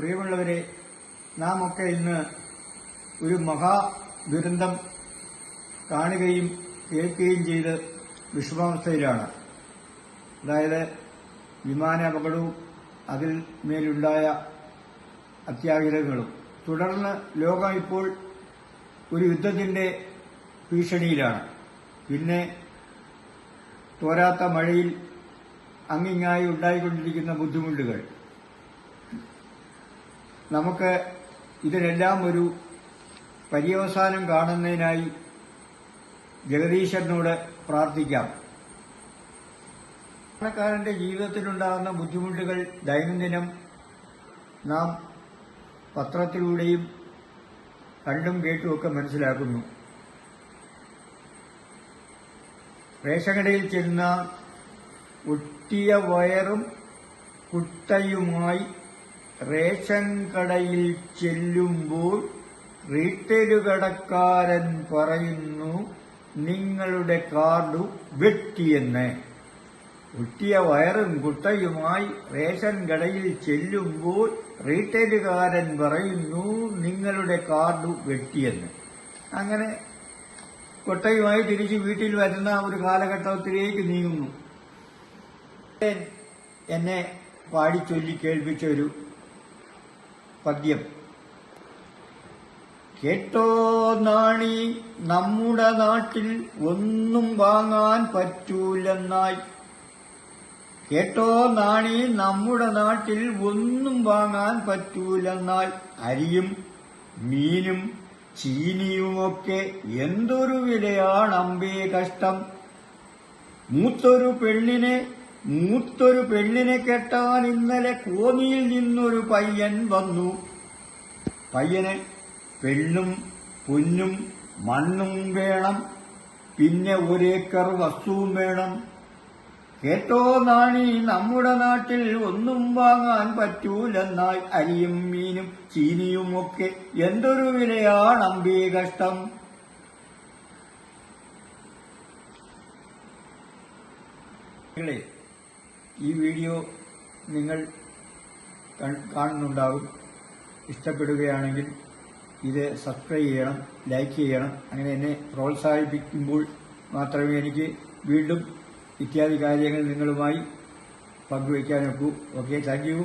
പ്രിയമുള്ളവരെ, നാം ഒക്കെ ഇന്ന് ഒരു മഹാദുരന്തം കാണുകയും കേൾക്കുകയും ചെയ്ത് വിഷമാവസ്ഥയിലാണ്. അതായത് വിമാനാപകടവും അതിൽ മേലുണ്ടായ അത്യാഹിതങ്ങളും. തുടർന്ന് ലോകം ഇപ്പോൾ ഒരു യുദ്ധത്തിന്റെ ഭീഷണിയിലാണ്. പിന്നെ തോരാത്ത മഴയിൽ അങ്ങിങ്ങായി ഉണ്ടായിക്കൊണ്ടിരിക്കുന്ന ബുദ്ധിമുട്ടുകൾ. നമുക്ക് ഇതിനെല്ലാം ഒരു പര്യവസാനം കാണുന്നതിനായി ജഗദീശ്വരനോട് പ്രാർത്ഥിക്കാം. സാധാരണക്കാരന്റെ ജീവിതത്തിലുണ്ടാകുന്ന ബുദ്ധിമുട്ടുകൾ ദൈനംദിനം നാം പത്രത്തിലൂടെയും കണ്ടും കേട്ടുമൊക്കെ മനസ്സിലാക്കുന്നു. റേഷൻ കടയിൽ ചെന്ന ഒട്ടിയ വയറും കുട്ടയുമായി റേഷൻ കടയിൽ ചെല്ലുമ്പോൾ റീറ്റെയിൽ കടക്കാരൻ പറയുന്നു, നിങ്ങളുടെ കാർഡ് വെട്ടിയെന്ന്. ഒട്ടിയ വയറും കുട്ടയുമായി റേഷൻ കടയിൽ ചെല്ലുമ്പോൾ റീറ്റെയിലുകാരൻ പറയുന്നു, നിങ്ങളുടെ കാർഡ് വെട്ടിയെന്ന്. അങ്ങനെ കൊട്ടയുമായി തിരിച്ച് വീട്ടിൽ വരുന്ന ഒരു കാലഘട്ടത്തിലേക്ക് നീങ്ങുന്നു. എന്നെ പാടിച്ചൊല്ലി കേൾപ്പിച്ച ഒരു പദ്യം. കേട്ടോ നാണി, നമ്മുടെ നാട്ടിൽ ഒന്നും വാങ്ങാൻ പറ്റൂലെന്നായി. കേട്ടോ നാണി, നമ്മുടെ നാട്ടിൽ ഒന്നും വാങ്ങാൻ പറ്റൂലെന്നായി. അരിയും മീനും ചീനിയുമൊക്കെ എന്തൊരു വിലയാണ് അമ്പേ കഷ്ടം. മൂത്തൊരു പെണ്ണിനെ കെട്ടാൻ ഇന്നലെ കോന്നിയിൽ നിന്നൊരു പയ്യൻ വന്നു. പയ്യന് പെണ്ണും പൊന്നും മണ്ണും വേണം, പിന്നെ ഒരേക്കർ വസ്തുവും വേണം. കേട്ടോ നാണി, നമ്മുടെ നാട്ടിൽ ഒന്നും വാങ്ങാൻ പറ്റൂലെന്നായി. അരിയും മീനും ചീനിയുമൊക്കെ എന്തൊരു വിലയാണ് അമ്പേ കഷ്ടം. ഈ വീഡിയോ നിങ്ങൾ കാണുന്നുണ്ടാകും. ഇഷ്ടപ്പെടുകയാണെങ്കിൽ ഇത് സബ്സ്ക്രൈബ് ചെയ്യണം, ലൈക്ക് ചെയ്യണം. അങ്ങനെ എന്നെ പ്രോത്സാഹിപ്പിക്കുമ്പോൾ മാത്രമേ എനിക്ക് വീണ്ടും ഇത്യാദി കാര്യങ്ങൾ നിങ്ങളുമായി പങ്കുവയ്ക്കാനൊക്കൂ. Okay, thank you.